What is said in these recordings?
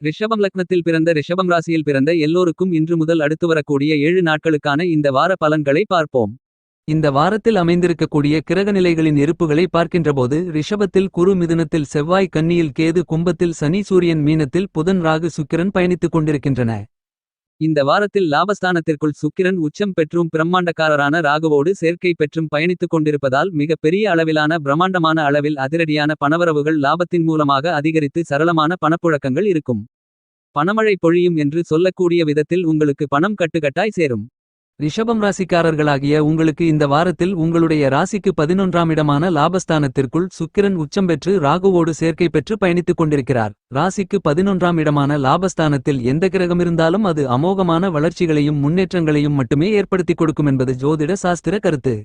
ரிஷபம் லக்னத்தில் பிறந்த ரிஷபம் ராசியில் பிறந்த எல்லோருக்கும் இன்று முதல் அடுத்து வரக்கூடிய 7 நாட்களுக்கான இந்த வார பலன்களை பார்ப்போம். இந்த வாரத்தில் அமைந்திருக்கக்கூடிய கிரகநிலைகளின் இருப்புகளை பார்க்கின்றபோது ரிஷபத்தில் குரு, மிதுனத்தில் செவ்வாய், கன்னியில் கேது, கும்பத்தில் சனி, சூரியன், மீனத்தில் புதன், ராகு, சுக்கிரன் பயணித்துக் கொண்டிருக்கின்றன. இந்த வாரத்தில் லாபஸ்தானத்திற்குள் சுக்கிரன் உச்சம் பெற்றும் பிரம்மாண்டக்காரரான ராகுவோடு சேர்க்கை பெற்றும் பயணித்துக் கொண்டிருப்பதால் மிக பெரிய அளவிலான பிரம்மாண்டமான அளவில் அதிரடியான பணவரவுகள் லாபத்தின் மூலமாக அதிகரித்து சரளமான பணப்புழக்கங்கள் இருக்கும். பணமழை பொழியும் என்று சொல்லக்கூடிய விதத்தில் உங்களுக்கு பணம் கட்டுக்கட்டாய் சேரும். ரிஷபம் ராசிக்காரர்களாகிய உங்களுக்கு இந்த வாரத்தில் உங்களுடைய ராசிக்கு 11ஆம் இடமான லாபஸ்தானத்திற்குள் சுக்கிரன் உச்சம் பெற்று ராகுவோடு சேர்க்கை பெற்று பயணித்துக் கொண்டிருக்கிறார். ராசிக்கு 11ஆம் இடமான லாபஸ்தானத்தில் எந்த கிரகமிருந்தாலும் அது அமோகமான வளர்ச்சிகளையும் முன்னேற்றங்களையும் மட்டுமே ஏற்படுத்திக் கொடுக்கும் என்பது ஜோதிட சாஸ்திர கருத்து.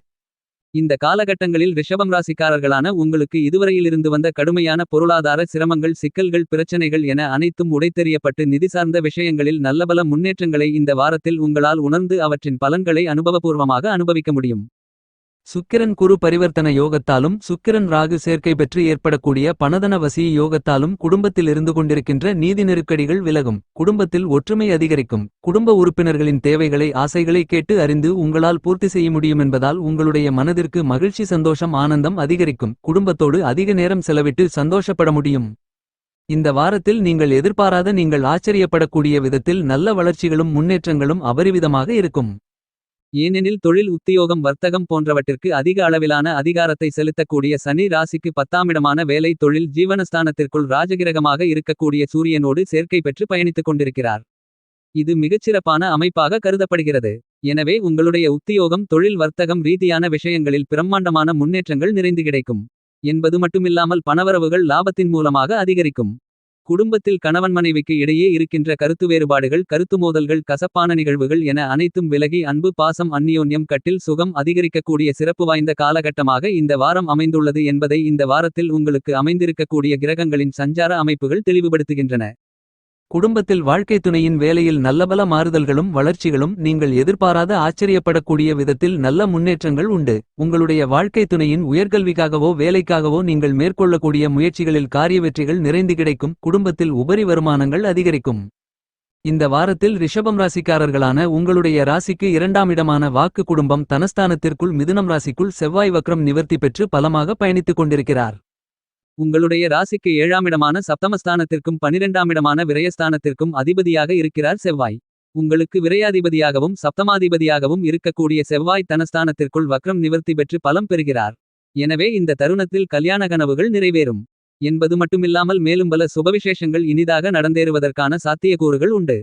இந்த காலகட்டங்களில் ரிஷபம் ராசிக்காரர்களான உங்களுக்கு இதுவரையிலிருந்து வந்த கடுமையான பொருளாதார சிரமங்கள், சிக்கல்கள், பிரச்சனைகள் என அனைத்தும் உடைத்தெறியப்பட்டு நிதி சார்ந்த விஷயங்களில் நல்லபல முன்னேற்றங்களை இந்த வாரத்தில் உங்களால் உணர்ந்து அவற்றின் பலன்களை அனுபவபூர்வமாக அனுபவிக்க முடியும். சுக்கிரன் குரு பரிவர்த்தன யோகத்தாலும் சுக்கிரன் ராகு சேர்க்கை பெற்று ஏற்படக்கூடிய பணதன வசி யோகத்தாலும் குடும்பத்தில் இருந்து கொண்டிருக்கின்ற நீதி நெருக்கடிகள் விலகும். குடும்பத்தில் ஒற்றுமை அதிகரிக்கும். குடும்ப உறுப்பினர்களின் தேவைகளை, ஆசைகளை கேட்டு அறிந்து உங்களால் பூர்த்தி செய்ய முடியும் என்பதால் உங்களுடைய மனதிற்கு மகிழ்ச்சி, சந்தோஷம், ஆனந்தம் அதிகரிக்கும். குடும்பத்தோடு அதிக நேரம் செலவிட்டு சந்தோஷப்பட முடியும். இந்த வாரத்தில் நீங்கள் எதிர்பாராத, நீங்கள் ஆச்சரியப்படக்கூடிய விதத்தில் நல்ல வளர்ச்சிகளும் முன்னேற்றங்களும் அபரிவிதமாக இருக்கும். ஏனெனில் தொழில், உத்தியோகம், வர்த்தகம் போன்றவற்றிற்கு அதிக அளவிலான அதிகாரத்தை செலுத்தக்கூடிய சனி ராசிக்கு 10ஆம் இடமான வேலை, தொழில், ஜீவனஸ்தானத்திற்குள் ராஜகிரகமாக இருக்கக்கூடிய சூரியனோடு சேர்க்கை பெற்று பயணித்துக் கொண்டிருக்கிறார். இது மிகச்சிறப்பான அமைப்பாக கருதப்படுகிறது. எனவே உங்களுடைய உத்தியோகம், தொழில், வர்த்தகம் ரீதியான விஷயங்களில் பிரம்மாண்டமான முன்னேற்றங்கள் நிறைந்து கிடைக்கும் என்பது மட்டுமில்லாமல் பணவரவுகள் லாபத்தின் மூலமாக அதிகரிக்கும். குடும்பத்தில் கணவன் மனைவிக்கு இடையே இருக்கின்ற கருத்து வேறுபாடுகள், கருத்து மோதல்கள், கசப்பான நிகழ்வுகள் என அனைத்தும் விலகி அன்பு, பாசம், அந்நியோன்யம், கட்டில் சுகம் அதிகரிக்கக்கூடிய சிறப்பு வாய்ந்த காலகட்டமாக இந்த வாரம் அமைந்துள்ளது என்பதை இந்த வாரத்தில் உங்களுக்கு அமைந்திருக்கக்கூடிய கிரகங்களின் சஞ்சார அமைப்புகள் தெளிவுபடுத்துகின்றன. குடும்பத்தில் வாழ்க்கை துணையின் வேலையில் நல்லபல மாறுதல்களும் வளர்ச்சிகளும், நீங்கள் எதிர்பாராத ஆச்சரியப்படக்கூடிய விதத்தில் நல்ல முன்னேற்றங்கள் உண்டு. உங்களுடைய வாழ்க்கை துணையின் உயர்கல்விக்காகவோ வேலைக்காகவோ நீங்கள் மேற்கொள்ளக்கூடிய முயற்சிகளில் காரிய வெற்றிகள் நிறைந்து கிடைக்கும். குடும்பத்தில் உபரி வருமானங்கள் அதிகரிக்கும். இந்த வாரத்தில் ரிஷபம் ராசிக்காரர்களான உங்களுடைய ராசிக்கு 2ஆம் இடமான வாக்கு, குடும்பம், தனஸ்தானத்திற்குள் மிதுனம் ராசிக்குள் செவ்வாய் வக்ரம் நிவர்த்தி பெற்று பலமாக பயணித்துக் கொண்டிருக்கிறார். உங்களுடைய ராசிக்கு 7ஆம் இடமான சப்தமஸ்தானத்திற்கும் 12ஆம் இடமான விரயஸ்தானத்திற்கும் அதிபதியாக இருக்கிறார் செவ்வாய். உங்களுக்கு விரயாதிபதியாகவும் சப்தமாதிபதியாகவும் இருக்கக்கூடிய செவ்வாய் தனஸ்தானத்திற்குள் வக்ரம் நிவர்த்தி பெற்று பலம் பெறுகிறார். எனவே இந்த தருணத்தில் கல்யாண கனவுகள் நிறைவேறும் என்பது மட்டுமில்லாமல் மேலும் பல சுபவிசேஷங்கள் இனிதாக நடந்தேறுவதற்கான சாத்தியக்கூறுகள் உண்டு.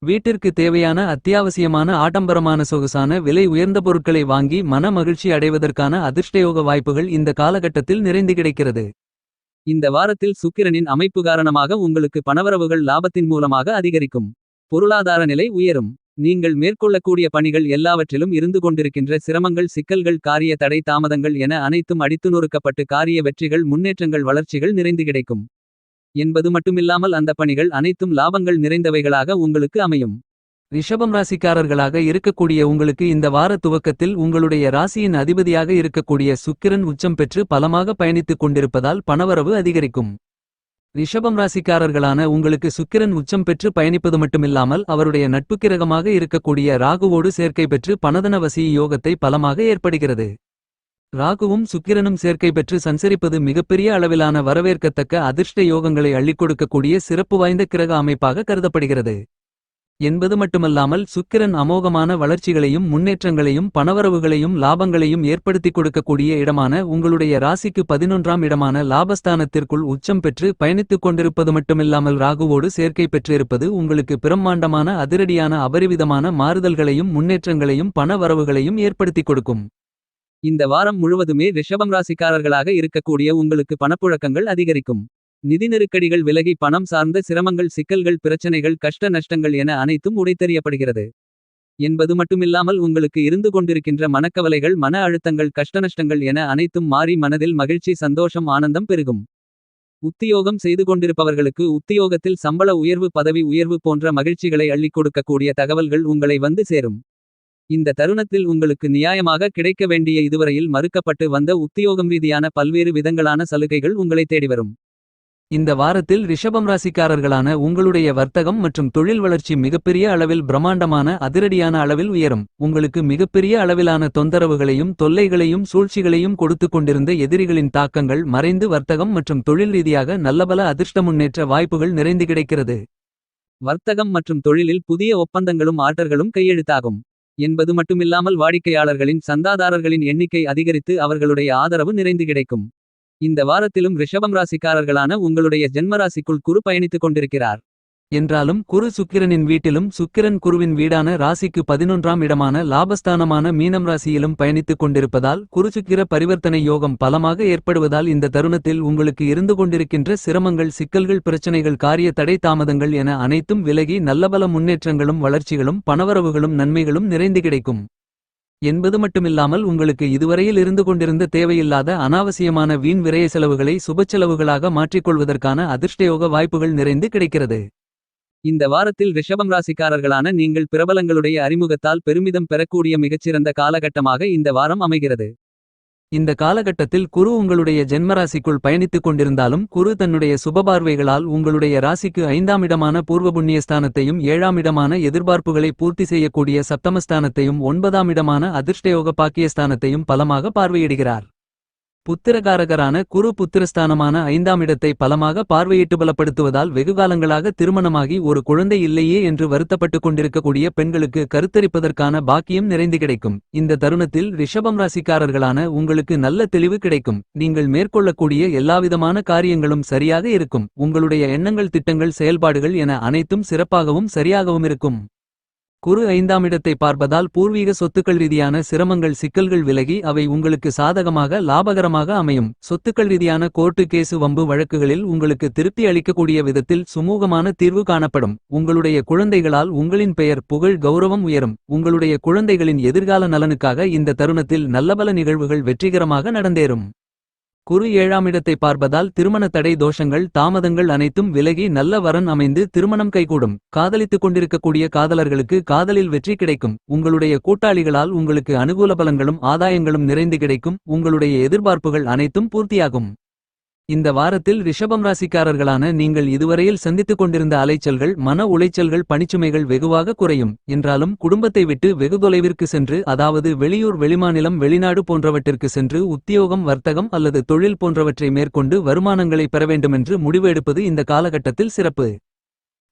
வீட்டிற்கு தேவையான அத்தியாவசியமான ஆடம்பரமான சொகுசான விலை உயர்ந்த பொருட்களை வாங்கி மன மகிழ்ச்சி அடைவதற்கான அதிர்ஷ்டயோக வாய்ப்புகள் இந்த காலகட்டத்தில் நிறைந்து கிடைக்கிறது. இந்த வாரத்தில் சுக்கிரனின் அமைப்பு காரணமாக உங்களுக்கு பணவரவுகள் லாபத்தின் மூலமாக அதிகரிக்கும். பொருளாதார நிலை உயரும். நீங்கள் மேற்கொள்ளக்கூடிய பணிகள் எல்லாவற்றிலும் இருந்து கொண்டிருக்கின்ற சிரமங்கள், சிக்கல்கள், காரிய தடை, தாமதங்கள் என அனைத்தும் அடித்து நொறுக்கப்பட்டு காரிய வெற்றிகள், முன்னேற்றங்கள், வளர்ச்சிகள் நிறைந்து கிடைக்கும் என்பது மட்டுமில்லாமல் அந்த பணிகள் அனைத்தும் லாபங்கள் நிறைந்தவைகளாக உங்களுக்கு அமையும். ரிஷபம் ராசிக்காரர்களாக இருக்கக்கூடிய உங்களுக்கு இந்த வார துவக்கத்தில் உங்களுடைய ராசியின் அதிபதியாக இருக்கக்கூடிய சுக்கிரன் உச்சம் பெற்று பலமாக பயணித்துக் கொண்டிருப்பதால் பணவரவு அதிகரிக்கும். ரிஷபம் ராசிக்காரர்களான உங்களுக்கு சுக்கிரன் உச்சம் பெற்று பயணிப்பது மட்டுமில்லாமல் அவருடைய நட்புக்கிரகமாக இருக்கக்கூடிய ராகுவோடு சேர்க்கை பெற்று பணதன வசி யோகத்தை பலமாக ஏற்படுகிறது. ராகுவும் சுக்கிரனும் சேர்க்கை பெற்று சஞ்சரிப்பது மிகப்பெரிய அளவிலான வரவேற்கத்தக்க அதிர்ஷ்ட யோகங்களை அள்ளிக் கொடுக்கக்கூடிய சிறப்பு வாய்ந்த கிரக அமைப்பாக கருதப்படுகிறது என்பது மட்டுமல்லாமல் சுக்கிரன் அமோகமான வளர்ச்சிகளையும் முன்னேற்றங்களையும் பணவரவுகளையும் லாபங்களையும் ஏற்படுத்திக் கொடுக்கக்கூடிய இடமான உங்களுடைய ராசிக்கு 11ஆம் இடமான லாபஸ்தானத்திற்குள் உச்சம் பெற்று பயணித்துக் கொண்டிருப்பது மட்டுமில்லாமல் ராகுவோடு சேர்க்கை பெற்றிருப்பது உங்களுக்கு பிரம்மாண்டமான அதிரடியான அபரிவிதமான மாறுதல்களையும் முன்னேற்றங்களையும் பண வரவுகளையும் ஏற்படுத்திக் கொடுக்கும். இந்த வாரம் முழுவதுமே ரிஷபம் ராசிக்காரர்களாக இருக்கக்கூடிய உங்களுக்கு பணப்புழக்கங்கள் அதிகரிக்கும். நிதி நெருக்கடிகள் விலகி பணம் சார்ந்த சிரமங்கள், சிக்கல்கள், பிரச்சனைகள், கஷ்ட நஷ்டங்கள் என அனைத்தும் உடைத்தெறியப்படுகிறது என்பது மட்டுமில்லாமல் உங்களுக்கு இருந்து கொண்டிருக்கின்ற மனக்கவலைகள், மன அழுத்தங்கள், கஷ்டநஷ்டங்கள் என அனைத்தும் மாறி மனதில் மகிழ்ச்சி, சந்தோஷம், ஆனந்தம் பெருகும். உத்தியோகம் செய்து கொண்டிருப்பவர்களுக்கு உத்தியோகத்தில் சம்பள உயர்வு, பதவி உயர்வு போன்ற மகிழ்ச்சிகளை அள்ளிக் கொடுக்கக்கூடிய தகவல்கள் உங்களை வந்து சேரும். இந்த தருணத்தில் உங்களுக்கு நியாயமாக கிடைக்க வேண்டிய இதுவரையில் மறுக்கப்பட்டு வந்த உத்தியோகம் ரீதியான பல்வேறு விதங்களான சலுகைகள் உங்களை தேடிவரும். இந்த வாரத்தில் ரிஷபம் ராசிக்காரர்களான உங்களுடைய வர்த்தகம் மற்றும் தொழில் வளர்ச்சி மிகப்பெரிய அளவில் பிரம்மாண்டமான அதிரடியான அளவில் உயரும். உங்களுக்கு மிகப்பெரிய அளவிலான தொந்தரவுகளையும் தொல்லைகளையும் சூழ்ச்சிகளையும் கொடுத்து கொண்டிருந்த எதிரிகளின் தாக்கங்கள் மறைந்து வர்த்தகம் மற்றும் தொழில் ரீதியாக நல்லபல அதிர்ஷ்ட முன்னேற்ற வாய்ப்புகள் நிறைந்து கிடைக்கிறது. வர்த்தகம் மற்றும் தொழிலில் புதிய ஒப்பந்தங்களும் ஆர்டர்களும் கையெழுத்தாகும் என்பது மட்டுமில்லாமல் வாடிக்கையாளர்களின் சந்தாதாரர்களின் எண்ணிக்கை அதிகரித்து அவர்களுடைய ஆதரவு நிறைந்து கிடைக்கும். இந்த வாரத்திலும் ரிஷபம் ராசிக்காரர்களான உங்களுடைய ஜென்மராசிக்குள் குரு பயணித்துக் கொண்டிருக்கிறார். என்றாலும் குரு சுக்கிரனின் வீட்டிலும் சுக்கிரன் குருவின் வீடான ராசிக்கு 11ஆம் இடமான லாபஸ்தானமான மீனம் ராசியிலும் பயணித்துக் கொண்டிருப்பதால் குருசுக்கிர பரிவர்த்தனை யோகம் பலமாக ஏற்படுவதால் இந்த தருணத்தில் உங்களுக்கு இருந்து கொண்டிருக்கின்ற சிரமங்கள் சிக்கல்கள் பிரச்சனைகள் காரிய தடை தாமதங்கள் என அனைத்தும் விலகி நல்லபல முன்னேற்றங்களும் வளர்ச்சிகளும் பணவரவுகளும் நன்மைகளும் நிறைந்து கிடைக்கும் என்பது மட்டுமில்லாமல் உங்களுக்கு இதுவரையில் இருந்து கொண்டிருந்த தேவையில்லாத அனாவசியமான வீண் விரய செலவுகளை சுபச்செலவுகளாக மாற்றிக்கொள்வதற்கான அதிர்ஷ்டயோக வாய்ப்புகள் நிறைந்து கிடைக்கிறது. இந்த வாரத்தில் ரிஷபம் ராசிக்காரர்களான நீங்கள் பிரபலங்களுடைய அறிமுகத்தால் பெருமிதம் பெறக்கூடிய மிகச்சிறந்த காலகட்டமாக இந்த வாரம் அமைகிறது. இந்த காலகட்டத்தில் குரு உங்களுடைய ஜென்மராசிக்குள் பயணித்துக் கொண்டிருந்தாலும் குரு தன்னுடைய சுபபார்வைகளால் உங்களுடைய ராசிக்கு 5ஆம் இடமான பூர்வ புண்ணியஸ்தானத்தையும் 7ஆம் இடமான எதிர்பார்ப்புகளை பூர்த்தி செய்யக்கூடிய சப்தமஸ்தானத்தையும் 9ஆம் இடமான அதிர்ஷ்டயோக பாக்கியஸ்தானத்தையும் பலமாக பார்வையிடுகிறார். புத்திரகாரகரான குரு புத்திரஸ்தானமான 5ஆம் இடத்தை பலமாக பார்வையிட்டு பலப்படுத்துவதால் வெகுகாலங்களாக திருமணமாகி ஒரு குழந்தை இல்லையே என்று வருத்தப்பட்டுக் கொண்டிருக்கக்கூடிய பெண்களுக்கு கருத்தரிப்பதற்கான பாக்கியம் நிறைந்து கிடைக்கும். இந்த தருணத்தில் ரிஷபம் ராசிக்காரர்களான உங்களுக்கு நல்ல தெளிவு கிடைக்கும். நீங்கள் மேற்கொள்ளக்கூடிய எல்லாவிதமான காரியங்களும் சரியாக இருக்கும். உங்களுடைய எண்ணங்கள் திட்டங்கள் செயல்பாடுகள் என அனைத்தும் சிறப்பாகவும் சரியாகவும் இருக்கும். குரு 5ஆம் இடத்தை பார்ப்பதால் பூர்வீக சொத்துக்கள் ரீதியான சிரமங்கள் சிக்கல்கள் விலகி அவை உங்களுக்கு சாதகமாக லாபகரமாக அமையும். சொத்துக்கள் ரீதியான கோர்ட்டு கேசு வம்பு வழக்குகளில் உங்களுக்கு திருப்தி அளிக்கக்கூடிய விதத்தில் சுமூகமான தீர்வு காணப்படும். உங்களுடைய குழந்தைகளால் உங்களின் பெயர் புகழ் கௌரவம் உயரும். உங்களுடைய குழந்தைகளின் எதிர்கால நலனுக்காக இந்த தருணத்தில் நல்லபல நிகழ்வுகள் வெற்றிகரமாக நடந்தேறும். குரு 7ஆம் இடத்தை பார்ப்பதால் திருமண தடை தோஷங்கள் தாமதங்கள் அனைத்தும் விலகி நல்ல வரன் அமைந்து திருமணம் கைகூடும். காதலித்துக் கொண்டிருக்கக்கூடிய காதலர்களுக்கு காதலில் வெற்றி கிடைக்கும். உங்களுடைய கூட்டாளிகளால் உங்களுக்கு அனுகூல பலன்களும் ஆதாயங்களும் நிறைந்து கிடைக்கும். உங்களுடைய எதிர்பார்ப்புகள் அனைத்தும் பூர்த்தியாகும். இந்த வாரத்தில் ரிஷபம் ராசிக்காரர்களான நீங்கள் இதுவரையில் சந்தித்துக் கொண்டிருந்த அலைச்சல்கள் மன உளைச்சல்கள் பணிச்சுமைகள் வெகுவாக குறையும். என்றாலும் குடும்பத்தை விட்டு வெகு தொலைவிற்கு சென்று அதாவது வெளியூர் வெளிமாநிலம் வெளிநாடு போன்றவற்றிற்கு சென்று உத்தியோகம் வர்த்தகம் அல்லது தொழில் போன்றவற்றை மேற்கொண்டு வருமானங்களை பெற வேண்டுமென்று முடிவு எடுப்பது இந்த காலகட்டத்தில் சிறப்பு.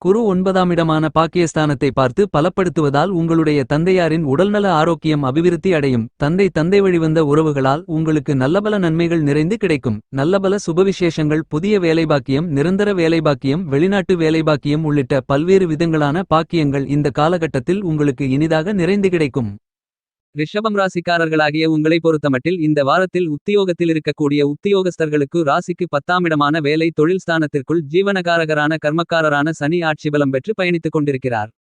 குரு 9ஆம் இடமான பாக்கியஸ்தானத்தை பார்த்து பலப்படுத்துவதால் உங்களுடைய தந்தையாரின் உடல்நல ஆரோக்கியம் அபிவிருத்தி அடையும். தந்தை வழிவந்த உறவுகளால் உங்களுக்கு நல்லபல நன்மைகள் நிறைந்து கிடைக்கும். நல்லபல சுபவிசேஷங்கள் புதிய வேலைபாக்கியம் நிரந்தர வேலைபாக்கியம் வெளிநாட்டு வேலைபாக்கியம் உள்ளிட்ட பல்வேறு விதங்களான பாக்கியங்கள் இந்த காலகட்டத்தில் உங்களுக்கு இனிதாக நிறைந்து கிடைக்கும். ரிஷபம் ராசிக்காரர்களாகிய உங்களை பொறுத்தமட்டில் இந்த வாரத்தில் உத்தியோகத்தில் இருக்கக்கூடிய உத்தியோகஸ்தர்களுக்கு ராசிக்கு 10ஆம் இடமான வேலை தொழில் ஸ்தானத்திற்குள் ஜீவனகாரகரான கர்மக்காரரான சனி ஆட்சி பலம் பெற்று பயணித்துக் கொண்டிருக்கிறார்.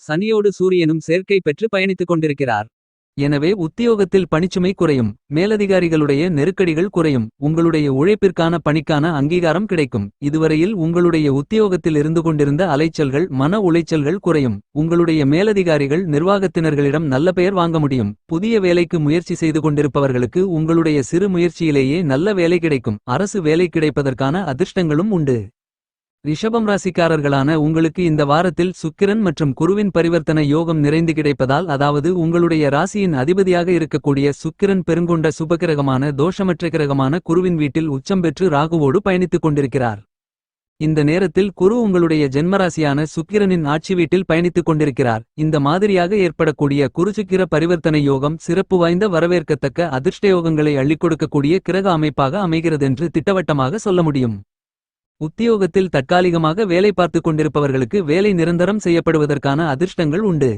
சனியோடு சூரியனும் சேர்க்கை பெற்று பயணித்துக் கொண்டிருக்கிறார். எனவே உத்தியோகத்தில் பணிச்சுமை குறையும். மேலதிகாரிகளுடைய நெருக்கடிகள் குறையும். உங்களுடைய உழைப்பிற்கான பணிக்கான அங்கீகாரம் கிடைக்கும். இதுவரையில் உங்களுடைய உத்தியோகத்தில் இருந்து கொண்டிருந்த அலைச்சல்கள் மன உளைச்சல்கள் குறையும். உங்களுடைய மேலதிகாரிகள் நிர்வாகத்தினர்களிடம் நல்ல பெயர் வாங்க முடியும். புதிய வேலைக்கு முயற்சி செய்து கொண்டிருப்பவர்களுக்கு உங்களுடைய சிறு முயற்சியிலேயே நல்ல வேலை கிடைக்கும். அரசு வேலை கிடைப்பதற்கான அதிர்ஷ்டங்களும் உண்டு. ரிஷபம் ராசிக்காரர்களான உங்களுக்கு இந்த வாரத்தில் சுக்கிரன் மற்றும் குருவின் பரிவர்த்தனை யோகம் நிறைந்து கிடைப்பதால் அதாவது உங்களுடைய ராசியின் அதிபதியாக இருக்கக்கூடிய சுக்கிரன் பெருங்கொண்ட சுபகிரகமான தோஷமற்ற கிரகமான குருவின் வீட்டில் உச்சம் பெற்று ராகுவோடு பயணித்துக் கொண்டிருக்கிறார். இந்த நேரத்தில் குரு உங்களுடைய ஜென்மராசியான சுக்கிரனின் ஆட்சி வீட்டில் பயணித்துக் கொண்டிருக்கிறார். இந்த மாதிரியாக ஏற்படக்கூடிய குருசுக்கிர பரிவர்த்தனை யோகம் சிறப்பு வாய்ந்த வரவேற்கத்தக்க அதிர்ஷ்டயோகங்களை அள்ளிக் கொடுக்கக்கூடிய கிரக அமைப்பாக அமைகிறதென்று திட்டவட்டமாக சொல்ல முடியும். உத்தியோகத்தில் தற்காலிகமாக வேலை பார்த்துக் கொண்டிருப்பவர்களுக்கு வேலை நிரந்தரம் செய்யப்படுவதற்கான அதிர்ஷ்டங்கள் உண்டு.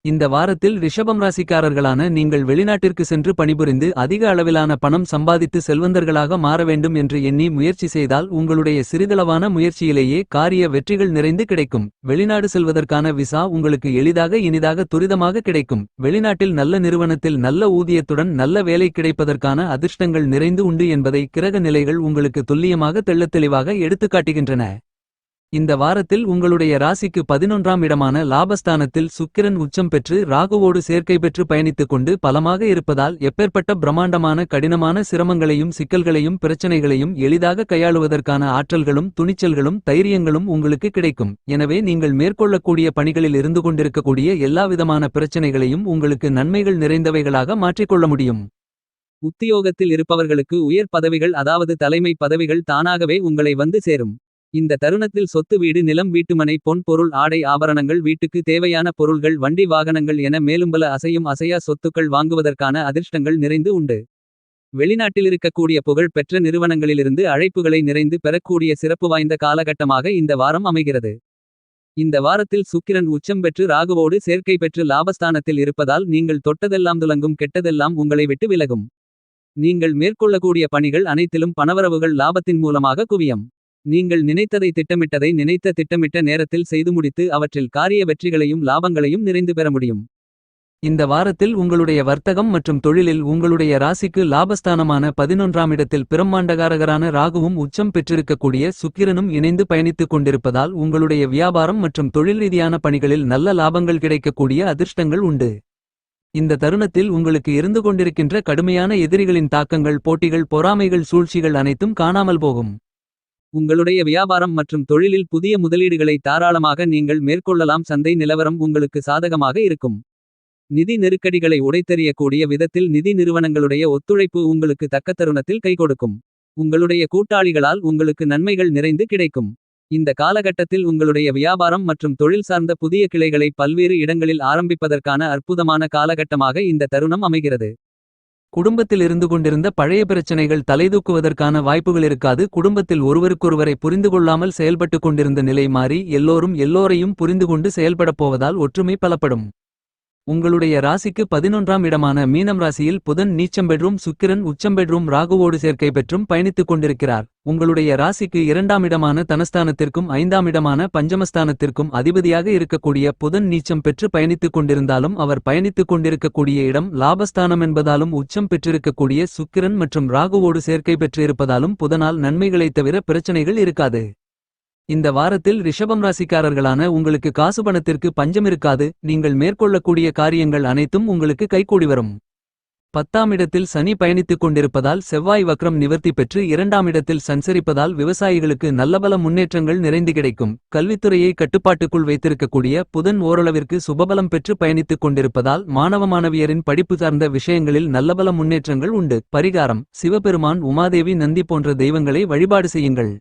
இந்த வாரத்தில் ரிஷபம் ராசிக்காரர்களான நீங்கள் வெளிநாட்டிற்கு சென்று பணிபுரிந்து அதிக அளவிலான பணம் சம்பாதித்து செல்வந்தர்களாக மாற வேண்டும் என்று எண்ணி முயற்சி செய்தால் உங்களுடைய சிறிதளவான முயற்சியிலேயே காரிய வெற்றிகள் நிறைந்து கிடைக்கும். வெளிநாடு செல்வதற்கான விசா உங்களுக்கு எளிதாக இனிதாக துரிதமாக கிடைக்கும். வெளிநாட்டில் நல்ல நிறுவனத்தில் நல்ல ஊதியத்துடன் நல்ல வேலை கிடைப்பதற்கான அதிர்ஷ்டங்கள் நிறைந்து உண்டு என்பதை கிரக நிலைகள் உங்களுக்கு துல்லியமாக தெள்ளத்தெளிவாக எடுத்துக்காட்டுகின்றன. இந்த வாரத்தில் உங்களுடைய ராசிக்கு 11ஆம் இடமான லாபஸ்தானத்தில் சுக்கிரன் உச்சம் பெற்று ராகுவோடு சேர்க்கை பெற்று பயணித்துக் கொண்டு பலமாக இருப்பதால் எப்பேற்பட்ட பிரம்மாண்டமான கடினமான சிரமங்களையும் சிக்கல்களையும் பிரச்சனைகளையும் எளிதாக கையாளுவதற்கான ஆற்றல்களும் துணிச்சல்களும் தைரியங்களும் உங்களுக்கு கிடைக்கும். எனவே நீங்கள் மேற்கொள்ளக்கூடிய பணிகளில் இருந்து கொண்டிருக்கக்கூடிய எல்லாவிதமான பிரச்சனைகளையும் உங்களுக்கு நன்மைகள் நிறைந்தவைகளாக மாற்றிக்கொள்ள முடியும். உத்தியோகத்தில் இருப்பவர்களுக்கு உயர் பதவிகள் அதாவது தலைமை பதவிகள் தானாகவே உங்களை வந்து சேரும். இந்த தருணத்தில் சொத்து வீடு நிலம் வீட்டுமனை பொன் பொருள் ஆடை ஆபரணங்கள் வீட்டுக்கு தேவையான பொருள்கள் வண்டி வாகனங்கள் என மேலும்பல அசையும் அசையா சொத்துக்கள் வாங்குவதற்கான அதிர்ஷ்டங்கள் நிறைந்து உண்டு. வெளிநாட்டில் இருக்கக்கூடிய புகழ் பெற்ற நிறுவனங்களிலிருந்து அழைப்புகளை நிறைந்து பெறக்கூடிய சிறப்பு வாய்ந்த காலகட்டமாக இந்த வாரம் அமைகிறது. இந்த வாரத்தில் சுக்கிரன் உச்சம் பெற்று ராகுவோடு சேர்க்கை பெற்று லாபஸ்தானத்தில் இருப்பதால் நீங்கள் தொட்டதெல்லாம் துலங்கும் கெட்டதெல்லாம் உங்களை விட்டு விலகும். நீங்கள் மேற்கொள்ளக்கூடிய பணிகள் அனைத்திலும் பணவரவுகள் லாபத்தின் மூலமாக குவியம். நீங்கள் நினைத்ததை திட்டமிட்டதை நினைத்த திட்டமிட்ட நேரத்தில் செய்து முடித்து அவற்றில் காரிய வெற்றிகளையும் லாபங்களையும் நிறைந்து பெற முடியும். இந்த வாரத்தில் உங்களுடைய வர்த்தகம் மற்றும் தொழிலில் உங்களுடைய ராசிக்கு லாபஸ்தானமான 11ஆம் இடத்தில் பிரம்மாண்டகாரகரான ராகுவும் உச்சம் பெற்றிருக்கக்கூடிய சுக்கிரனும் இணைந்து பயணித்துக் கொண்டிருப்பதால் உங்களுடைய வியாபாரம் மற்றும் தொழில் ரீதியான பணிகளில் நல்ல லாபங்கள் கிடைக்கக்கூடிய அதிர்ஷ்டங்கள் உண்டு. இந்த தருணத்தில் உங்களுக்கு இருந்து கொண்டிருக்கின்ற கடுமையான எதிரிகளின் தாக்கங்கள் போட்டிகள் பொறாமைகள் சூழ்ச்சிகள் அனைத்தும் காணாமல் போகும். உங்களுடைய வியாபாரம் மற்றும் தொழிலில் புதிய முதலீடுகளை தாராளமாக நீங்கள் மேற்கொள்ளலாம். சந்தை நிலவரம் உங்களுக்கு சாதகமாக இருக்கும். நிதி நெருக்கடிகளை உடைத்தெறியக்கூடிய விதத்தில் நிதி நிறுவனங்களுடைய ஒத்துழைப்பு உங்களுக்கு தக்க தருணத்தில் கைகொடுக்கும். உங்களுடைய கூட்டாளிகளால் உங்களுக்கு நன்மைகள் நிறைந்து கிடைக்கும். இந்த காலகட்டத்தில் உங்களுடைய வியாபாரம் மற்றும் தொழில் சார்ந்த புதிய கிளைகளை பல்வேறு இடங்களில் ஆரம்பிப்பதற்கான அற்புதமான காலகட்டமாக இந்த தருணம் அமைகிறது. குடும்பத்தில் இருந்து கொண்டிருந்த பழைய பிரச்சனைகள் தலைதூக்குவதற்கான வாய்ப்புகள் இருக்காது. குடும்பத்தில் ஒருவருக்கொருவரை புரிந்து கொள்ளாமல் செயல்பட்டுக் கொண்டிருந்த நிலை மாறி எல்லோரும் எல்லோரையும் புரிந்து கொண்டு செயல்படப் போவதால் ஒற்றுமை பலப்படும். உங்களுடைய ராசிக்கு 11ஆம் இடமான மீனம் ராசியில் புதன் நீச்சம் பெற்றும் சுக்கிரன் உச்சம் பெற்றும் ராகுவோடு சேர்க்கை பெற்றும் பயணித்துக் கொண்டிருக்கிறார். உங்களுடைய ராசிக்கு 2ஆம் இடமான தனஸ்தானத்திற்கும் 5ஆம் இடமான பஞ்சமஸ்தானத்திற்கும் அதிபதியாக இருக்கக்கூடிய புதன் நீச்சம் பெற்று பயணித்துக் கொண்டிருந்தாலும் அவர் பயணித்துக் கொண்டிருக்கக்கூடிய இடம் லாபஸ்தானம் என்பதாலும் உச்சம் பெற்றிருக்கக்கூடிய சுக்கிரன் மற்றும் ராகுவோடு சேர்க்கை பெற்றிருப்பதாலும் புதனால் நன்மைகளைத் தவிர பிரச்சனைகள் இருக்காது. இந்த வாரத்தில் ரிஷபம் ராசிக்காரர்களான உங்களுக்கு காசு பணத்திற்கு பஞ்சம் இருக்காது. நீங்கள் மேற்கொள்ளக்கூடிய காரியங்கள் அனைத்தும் உங்களுக்கு கைகூடி வரும். 10ஆம் இடத்தில் சனி பயணித்துக் கொண்டிருப்பதால் செவ்வாய் வக்ரம் நிவர்த்தி பெற்று 2ஆம் இடத்தில் சஞ்சரிப்பதால் விவசாயிகளுக்கு நல்லபல முன்னேற்றங்கள் நிறைந்து கிடைக்கும். கல்வித்துறையை கட்டுப்பாட்டுக்குள் வைத்திருக்கக்கூடிய புதன் ஓரளவிற்கு சுபபலம் பெற்று பயணித்துக் கொண்டிருப்பதால் மாணவ மாணவியரின் படிப்பு சார்ந்த விஷயங்களில் நல்லபல முன்னேற்றங்கள் உண்டு. பரிகாரம்: சிவபெருமான் உமாதேவி நந்தி போன்ற தெய்வங்களை வழிபாடு செய்யுங்கள்.